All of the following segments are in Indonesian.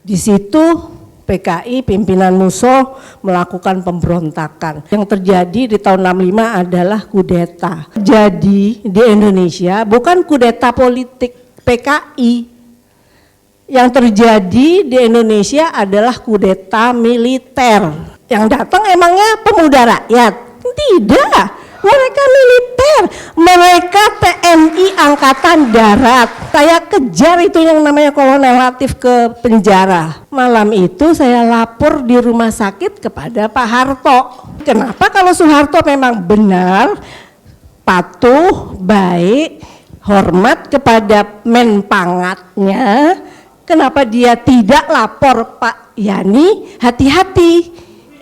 Di situ PKI pimpinan Musso melakukan pemberontakan. Yang terjadi di tahun 65 adalah kudeta. Jadi di Indonesia bukan kudeta politik PKI. Yang terjadi di Indonesia adalah kudeta militer. Yang datang emangnya pemuda rakyat? Tidak. Mereka militer, mereka TNI Angkatan Darat. Saya kejar itu yang namanya Kolonel Latif ke penjara. Malam itu saya lapor di rumah sakit kepada Pak Harto. Kenapa kalau Soeharto memang benar, patuh, baik, hormat kepada Menpangatnya, kenapa dia tidak lapor Pak Yani? Hati-hati,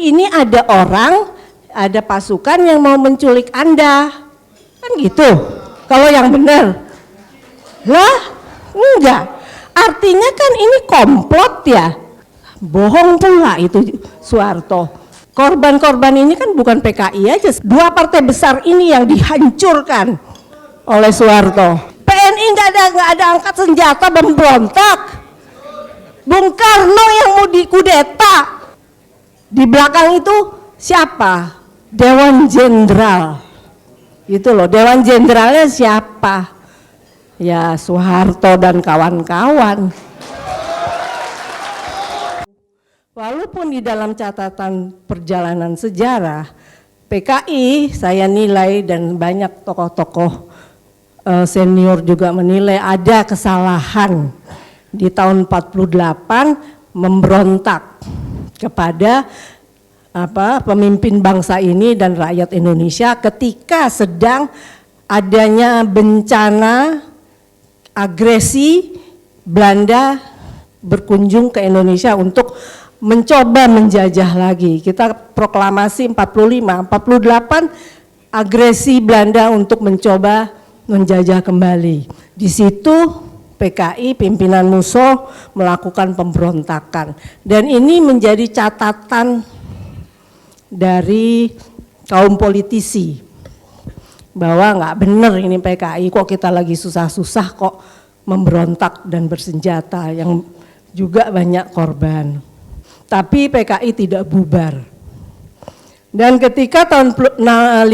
ini ada orang, ada pasukan yang mau menculik Anda, kan gitu. Kalau yang benar, lah enggak. Artinya kan ini komplot ya, bohong pula itu Soeharto. Korban-korban ini kan bukan PKI aja, dua partai besar ini yang dihancurkan oleh Soeharto. PNI nggak ada angkat senjata memberontak. Bung Karno yang mau dikudeta. Di belakang itu siapa? Dewan Jenderal, itu loh. Dewan Jenderalnya siapa? Ya Soeharto dan kawan-kawan. Walaupun di dalam catatan perjalanan sejarah PKI saya nilai dan banyak tokoh-tokoh senior juga menilai ada kesalahan di tahun 48 memberontak kepada pemimpin bangsa ini dan rakyat Indonesia ketika sedang adanya bencana agresi Belanda berkunjung ke Indonesia untuk mencoba menjajah lagi. Kita proklamasi 45, 48 agresi Belanda untuk mencoba menjajah kembali. Di situ PKI pimpinan Musso melakukan pemberontakan dan ini menjadi catatan dari kaum politisi bahwa nggak benar ini PKI, kok kita lagi susah-susah kok memberontak dan bersenjata yang juga banyak korban. Tapi PKI tidak bubar. Dan ketika tahun 55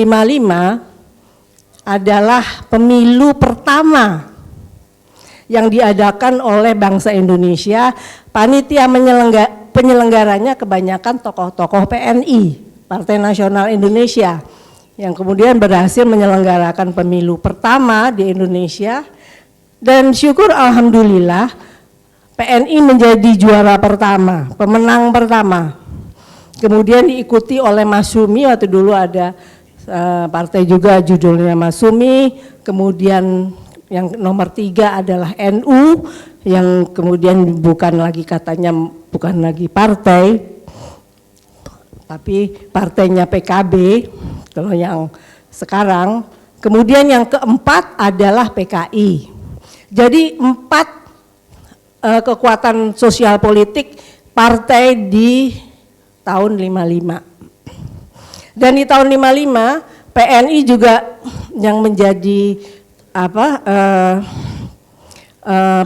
adalah pemilu pertama yang diadakan oleh bangsa Indonesia, panitia penyelenggaranya kebanyakan tokoh-tokoh PNI, Partai Nasional Indonesia, yang kemudian berhasil menyelenggarakan pemilu pertama di Indonesia. Dan syukur alhamdulillah PNI menjadi juara pertama, pemenang pertama. Kemudian diikuti oleh Masyumi, waktu dulu ada partai juga judulnya Masyumi. Kemudian yang nomor 3 adalah NU, yang kemudian bukan lagi katanya bukan lagi partai, tapi partainya PKB kalau yang sekarang. Kemudian yang keempat adalah PKI. Jadi 4 kekuatan sosial politik partai di tahun 55. Dan di tahun 55 PNI juga yang menjadi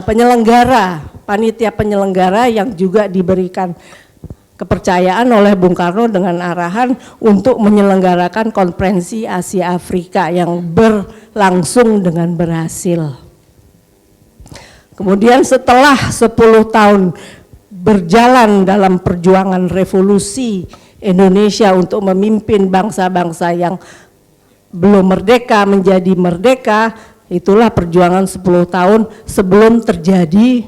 penyelenggara, panitia penyelenggara yang juga diberikan kepercayaan oleh Bung Karno dengan arahan untuk menyelenggarakan konferensi Asia Afrika yang berlangsung dengan berhasil. Kemudian setelah 10 tahun berjalan dalam perjuangan revolusi Indonesia untuk memimpin bangsa-bangsa yang belum merdeka menjadi merdeka, itulah perjuangan 10 tahun sebelum terjadi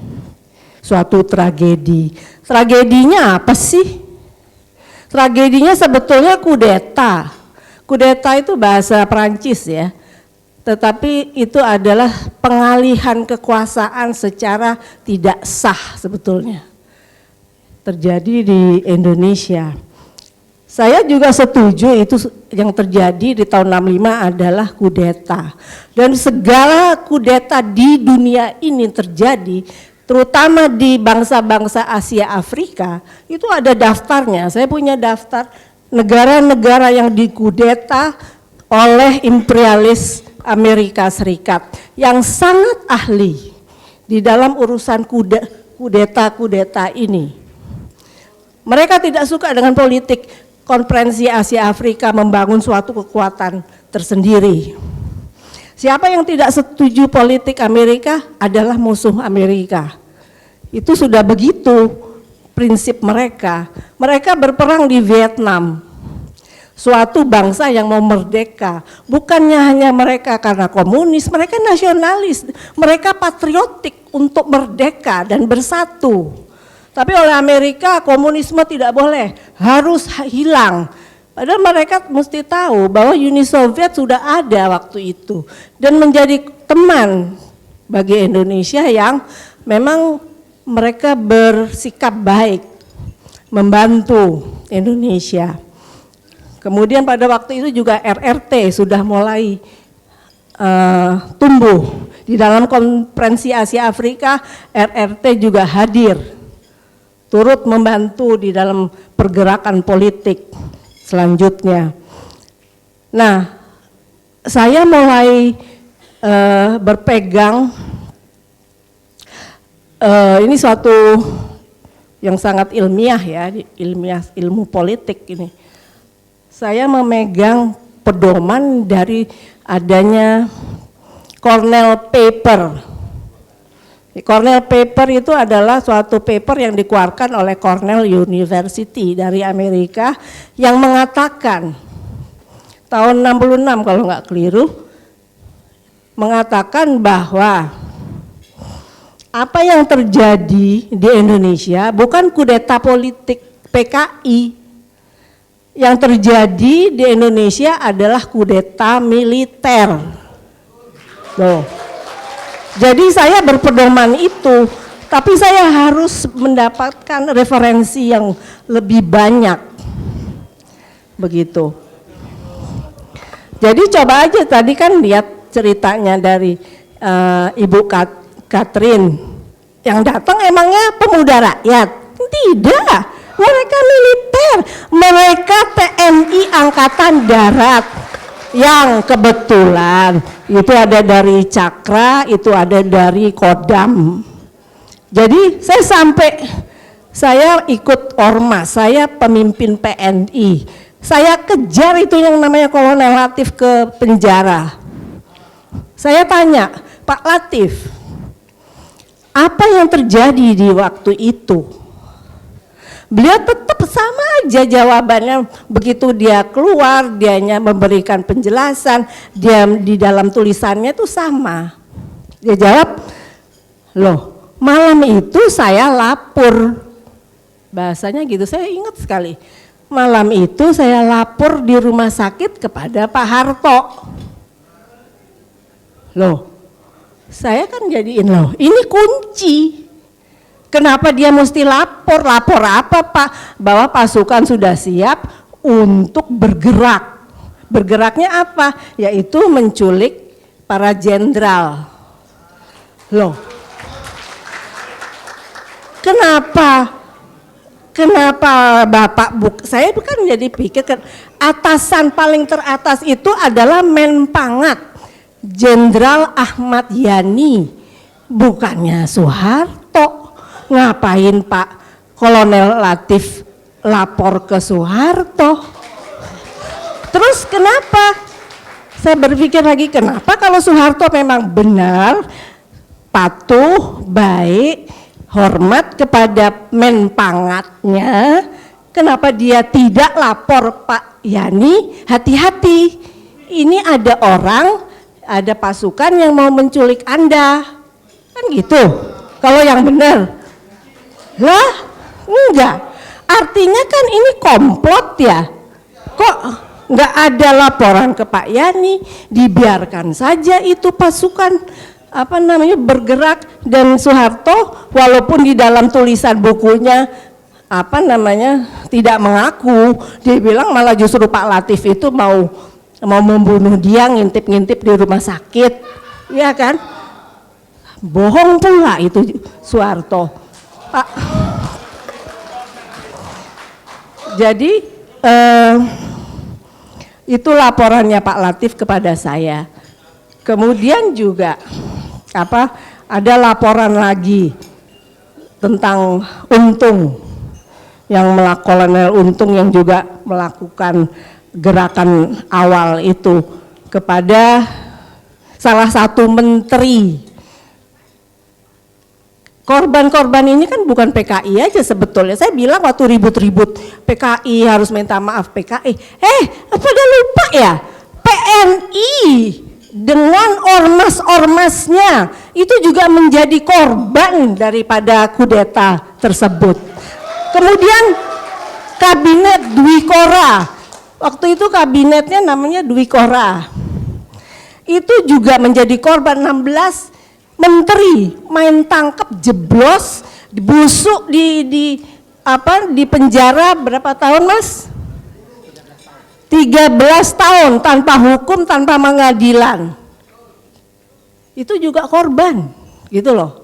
suatu tragedi. Tragedinya apa sih? Tragedinya sebetulnya kudeta. Kudeta itu bahasa Perancis ya, tetapi itu adalah pengalihan kekuasaan secara tidak sah sebetulnya. Terjadi di Indonesia. Saya juga setuju itu yang terjadi di tahun 65 adalah kudeta. Dan segala kudeta di dunia ini terjadi, terutama di bangsa-bangsa Asia Afrika, itu ada daftarnya. Saya punya daftar negara-negara yang dikudeta oleh imperialis Amerika Serikat yang sangat ahli di dalam urusan kudeta ini. Mereka tidak suka dengan politik Konferensi Asia Afrika membangun suatu kekuatan tersendiri. Siapa yang tidak setuju politik Amerika adalah musuh Amerika. Itu sudah begitu prinsip mereka. Mereka berperang di Vietnam. Suatu bangsa yang mau merdeka, bukannya hanya mereka karena komunis, mereka nasionalis, mereka patriotik untuk merdeka dan bersatu. Tapi oleh Amerika komunisme tidak boleh, harus hilang. Padahal mereka mesti tahu bahwa Uni Soviet sudah ada waktu itu dan menjadi teman bagi Indonesia yang memang mereka bersikap baik, membantu Indonesia. Kemudian pada waktu itu juga RRT sudah mulai tumbuh. Di dalam Konferensi Asia Afrika, RRT juga hadir, turut membantu di dalam pergerakan politik selanjutnya. Nah, saya mulai berpegang, ini suatu yang sangat ilmiah ya, ilmu politik ini. Saya memegang pedoman dari adanya Cornell Paper. Cornell Paper itu adalah suatu paper yang dikeluarkan oleh Cornell University dari Amerika yang mengatakan tahun 66 kalau nggak keliru, mengatakan bahwa apa yang terjadi di Indonesia bukan kudeta politik PKI. Yang terjadi di Indonesia adalah kudeta militer. Loh. Jadi saya berpedoman itu, tapi saya harus mendapatkan referensi yang lebih banyak. Begitu. Jadi coba aja tadi kan lihat ceritanya dari Ibu Katrin. Yang datang emangnya pemuda rakyat? Tidak. Mereka militer, mereka TNI Angkatan Darat yang kebetulan itu ada dari Cakra, itu ada dari Kodam. Jadi saya ikut ormas, saya pemimpin PNI, saya kejar itu yang namanya Kolonel Latif ke penjara. Saya tanya, Pak Latif, apa yang terjadi di waktu itu? Beliau tetap sama aja jawabannya, begitu dia keluar, dianya memberikan penjelasan, dia di dalam tulisannya itu sama. Dia jawab, loh malam itu saya lapor, bahasanya gitu, saya ingat sekali. Malam itu saya lapor di rumah sakit kepada Pak Harto. Loh, saya kan jadiin loh, ini kunci. Kenapa dia mesti lapor? Lapor apa Pak? Bahwa pasukan sudah siap untuk bergerak. Bergeraknya apa? Yaitu menculik para jenderal. Loh, kenapa Bapak saya bukan jadi pikir kan atasan paling teratas itu adalah Menpangat Jenderal Ahmad Yani, bukannya Soeharto. Ngapain Pak Kolonel Latif lapor ke Soeharto? Terus kenapa? Saya berpikir lagi, kenapa kalau Soeharto memang benar, patuh, baik, hormat kepada Menpangatnya, kenapa dia tidak lapor Pak Yani? Hati-hati, ini ada orang, ada pasukan yang mau menculik Anda, kan gitu. Kalau yang benar. Lah, enggak. Artinya kan ini komplot ya. Kok enggak ada laporan ke Pak Yani, dibiarkan saja itu pasukan bergerak, dan Soeharto walaupun di dalam tulisan bukunya tidak mengaku, dia bilang malah justru Pak Latif itu mau membunuh dia, ngintip-ngintip di rumah sakit. Ya kan? Bohong pula itu Soeharto. Pak. Jadi itu laporannya Pak Latif kepada saya. Kemudian juga ada laporan lagi tentang Untung, yang Kolonel Untung yang juga melakukan gerakan awal itu kepada salah satu menteri. Korban-korban ini kan bukan PKI aja sebetulnya. Saya bilang waktu ribut-ribut PKI harus minta maaf PKI. Pada lupa ya, PNI dengan ormas-ormasnya itu juga menjadi korban daripada kudeta tersebut. Kemudian kabinet Dwi Kora, waktu itu kabinetnya namanya Dwi Kora, itu juga menjadi korban. 16 menteri main tangkap, jeblos, dibusuk di penjara berapa tahun Mas? 13 tahun tanpa hukum, tanpa pengadilan. Itu juga korban, gitu loh.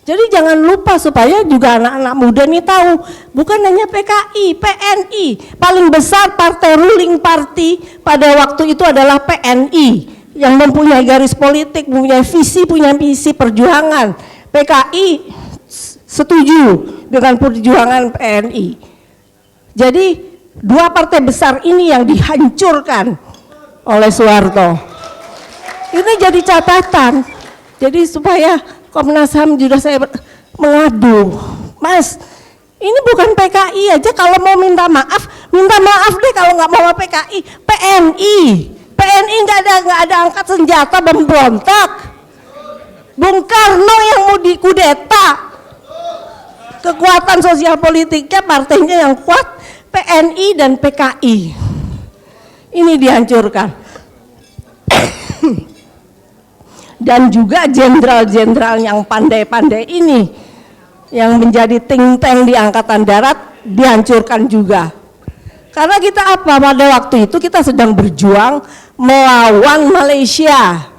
Jadi jangan lupa supaya juga anak-anak muda nih tahu, bukan hanya PKI, PNI, paling besar partai ruling party pada waktu itu adalah PNI yang mempunyai garis politik, mempunyai visi, punya misi perjuangan. PKI setuju dengan perjuangan PNI. Jadi dua partai besar ini yang dihancurkan oleh Soeharto. Ini jadi catatan. Jadi supaya Komnas HAM juga saya mengadu, Mas, ini bukan PKI aja kalau mau minta maaf deh kalau nggak mau PKI, PNI nggak ada angkat senjata memberontak. Bung Karno yang mau dikudeta, kekuatan sosial politiknya partainya yang kuat, PNI dan PKI ini dihancurkan. Dan juga jenderal-jenderal yang pandai-pandai ini yang menjadi think tank di angkatan darat dihancurkan juga. Karena kita apa? Pada waktu itu kita sedang berjuang melawan Malaysia,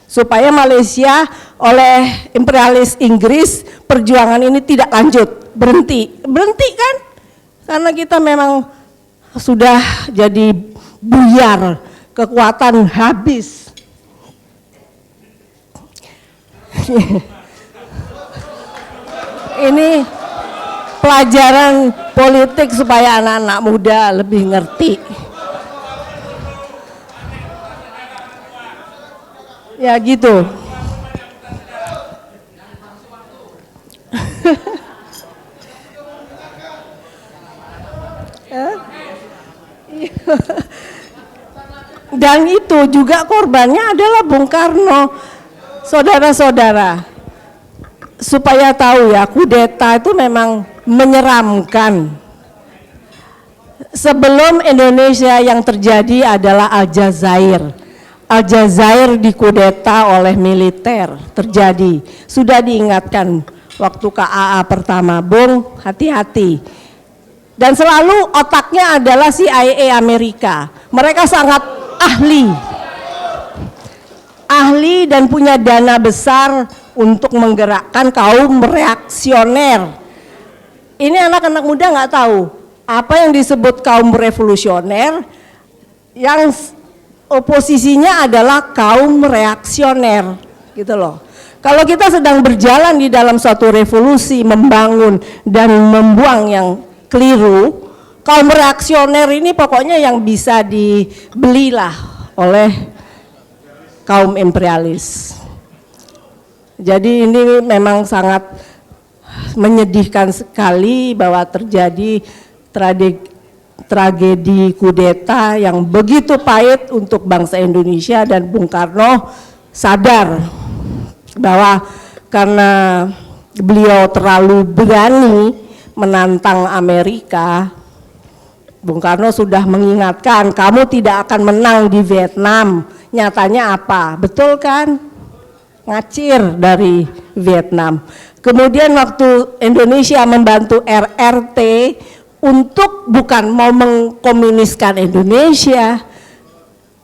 supaya Malaysia oleh imperialis Inggris perjuangan ini tidak lanjut, berhenti kan? Karena kita memang sudah jadi buyar, kekuatan habis. Ini pelajaran politik supaya anak-anak muda lebih ngerti. Ya gitu. Dan itu juga korbannya adalah Bung Karno. Saudara-saudara, supaya tahu ya, kudeta itu memang menyeramkan. Sebelum Indonesia yang terjadi adalah Aljazair. Aljazair dikudeta oleh militer, terjadi. Sudah diingatkan waktu KAA pertama, Bung, hati-hati. Dan selalu otaknya adalah CIA Amerika. Mereka sangat ahli dan punya dana besar untuk menggerakkan kaum reaksioner. Ini anak-anak muda nggak tahu apa yang disebut kaum revolusioner, yang oposisinya adalah kaum reaksioner, gitu loh. Kalau kita sedang berjalan di dalam suatu revolusi, membangun dan membuang yang keliru, kaum reaksioner ini pokoknya yang bisa dibelilah oleh kaum imperialis. Jadi ini memang sangat menyedihkan sekali bahwa terjadi tragedi kudeta yang begitu pahit untuk bangsa Indonesia, dan Bung Karno sadar bahwa karena beliau terlalu berani menantang Amerika, Bung Karno sudah mengingatkan, kamu tidak akan menang di Vietnam. Nyatanya apa? Betul kan? Ngacir dari Vietnam. Kemudian waktu Indonesia membantu RRT untuk bukan mau mengkomuniskan Indonesia,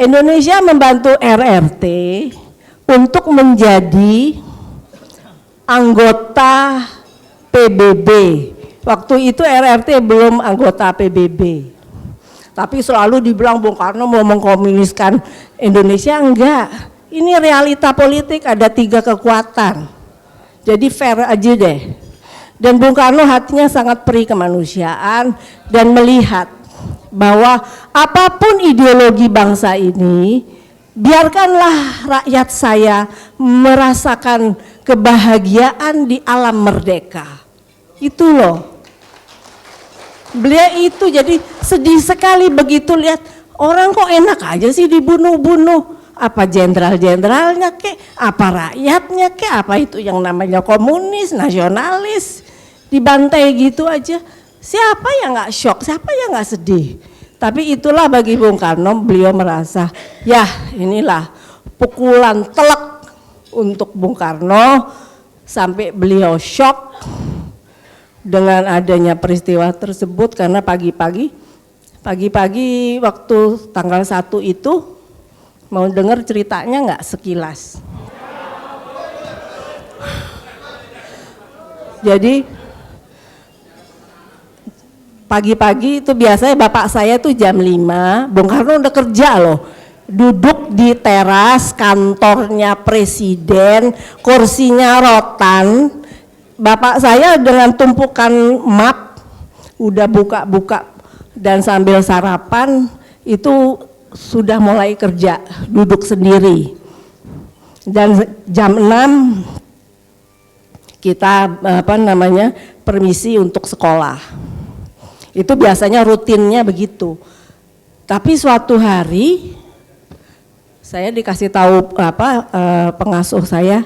Indonesia membantu RRT untuk menjadi anggota PBB. Waktu itu RRT belum anggota PBB. Tapi selalu dibilang Bung Karno mau mengkomuniskan Indonesia, enggak. Ini realita politik, ada 3 kekuatan. Jadi fair aja deh. Dan Bung Karno hatinya sangat perih kemanusiaan dan melihat bahwa apapun ideologi bangsa ini, biarkanlah rakyat saya merasakan kebahagiaan di alam merdeka. Itu loh. Beliau itu jadi sedih sekali begitu lihat orang kok enak aja sih dibunuh-bunuh. Apa jenderal-jenderalnya kek, apa rakyatnya kek, apa itu yang namanya komunis, nasionalis, dibantai gitu aja. Siapa yang nggak shock, siapa yang nggak sedih? Tapi itulah bagi Bung Karno, beliau merasa, ya inilah pukulan telak untuk Bung Karno sampai beliau shock dengan adanya peristiwa tersebut karena pagi-pagi waktu tanggal 1 itu mau dengar ceritanya nggak sekilas. Jadi pagi-pagi itu biasanya bapak saya tuh jam 5, Bung Karno udah kerja loh. Duduk di teras kantornya presiden, kursinya rotan. Bapak saya dengan tumpukan map udah buka-buka dan sambil sarapan itu sudah mulai kerja, duduk sendiri. Dan jam 6 kita permisi untuk sekolah. Itu biasanya rutinnya begitu. Tapi suatu hari saya dikasih tahu pengasuh saya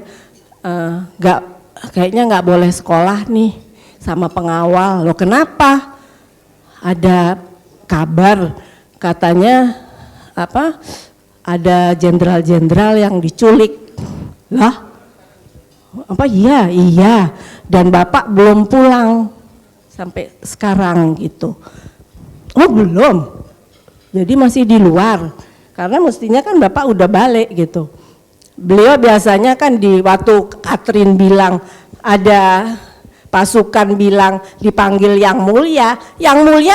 kayaknya nggak boleh sekolah nih sama pengawal. Loh kenapa? Ada kabar katanya ada jenderal-jenderal yang diculik. Lah apa iya dan bapak belum pulang sampai sekarang gitu. Oh belum, jadi masih di luar karena mestinya kan bapak udah balik gitu. Beliau biasanya kan di waktu Katrin bilang ada pasukan bilang dipanggil yang mulia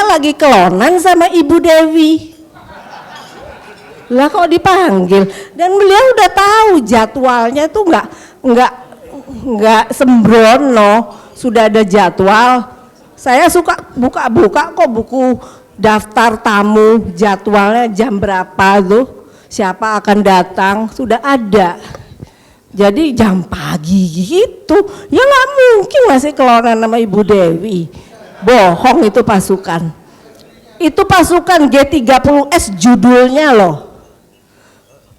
lagi kelonan sama Ibu Dewi. Lah kok dipanggil? Dan beliau udah tahu jadwalnya tuh nggak sembrono, sudah ada jadwal. Saya suka buka-buka kok buku daftar tamu, jadwalnya jam berapa tuh, siapa akan datang, sudah ada. Jadi jam pagi gitu, ya nggak mungkin masih kelonan sama Ibu Dewi. Bohong itu pasukan. Itu pasukan G30S judulnya loh.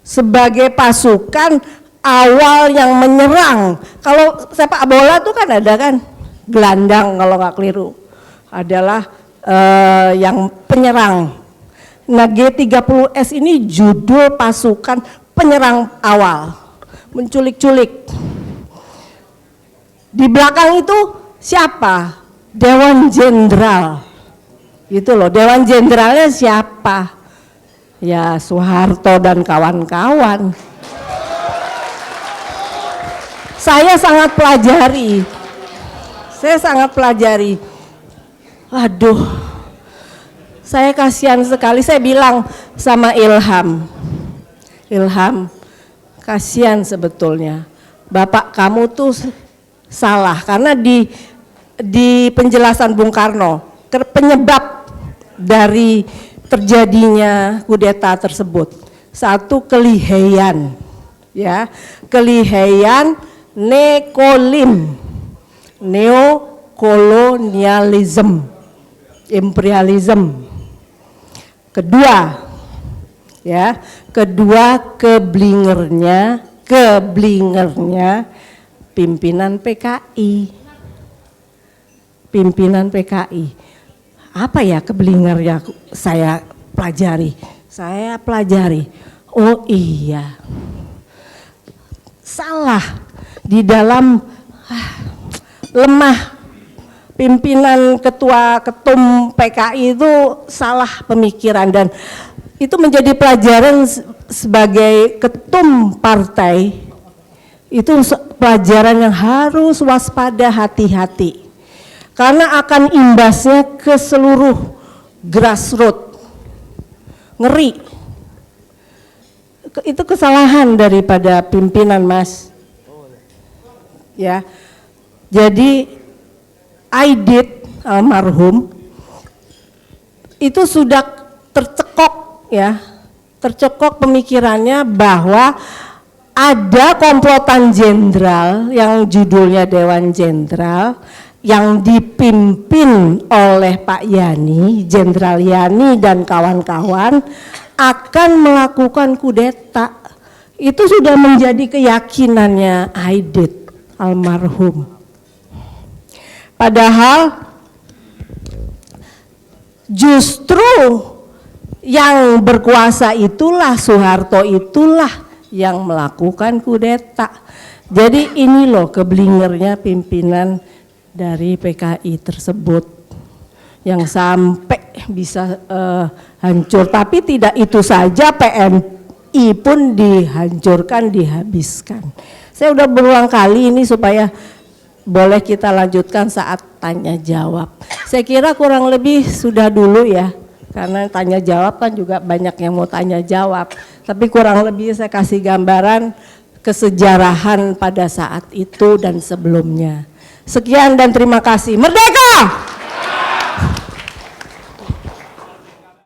Sebagai pasukan awal yang menyerang. Kalau sepak bola tuh kan ada kan gelandang kalau nggak keliru adalah yang penyerang. Nah G30S ini judul pasukan penyerang awal, menculik-culik. Di belakang itu siapa? Dewan Jenderal. Gitu loh, Dewan Jenderalnya siapa? Ya Soeharto dan kawan-kawan. Saya sangat pelajari. Waduh, saya kasihan sekali. Saya bilang sama Ilham, kasihan sebetulnya. Bapak kamu tuh salah karena di penjelasan Bung Karno penyebab dari terjadinya kudeta tersebut. Satu kelihaian, ya, kelihaian neokolonialisme, imperialisme. Kedua keblingernya pimpinan PKI. Apa ya keblingernya saya pelajari. Oh iya, salah di dalam lemah pimpinan ketum PKI itu salah pemikiran dan itu menjadi pelajaran sebagai ketum partai. Itu pelajaran yang harus waspada, hati-hati. Karena akan imbasnya ke seluruh grassroots. Ngeri. Itu kesalahan daripada pimpinan, Mas. Ya. Jadi Aidit almarhum itu sudah tercekok ya, tercekok pemikirannya bahwa ada komplotan jenderal yang judulnya Dewan Jenderal yang dipimpin oleh Pak Yani, Jenderal Yani dan kawan-kawan akan melakukan kudeta. Itu sudah menjadi keyakinannya Aidit almarhum. Padahal justru yang berkuasa itulah Soeharto itulah yang melakukan kudeta. Jadi ini loh kebelingernya pimpinan dari PKI tersebut yang sampai bisa hancur. Tapi tidak itu saja, PMI pun dihancurkan, dihabiskan. Saya udah berulang kali ini supaya boleh kita lanjutkan saat tanya jawab. Saya kira kurang lebih sudah dulu ya, karena tanya jawab kan juga banyak yang mau tanya jawab. Tapi kurang lebih saya kasih gambaran kesejarahan pada saat itu dan sebelumnya. Sekian dan terima kasih. Merdeka!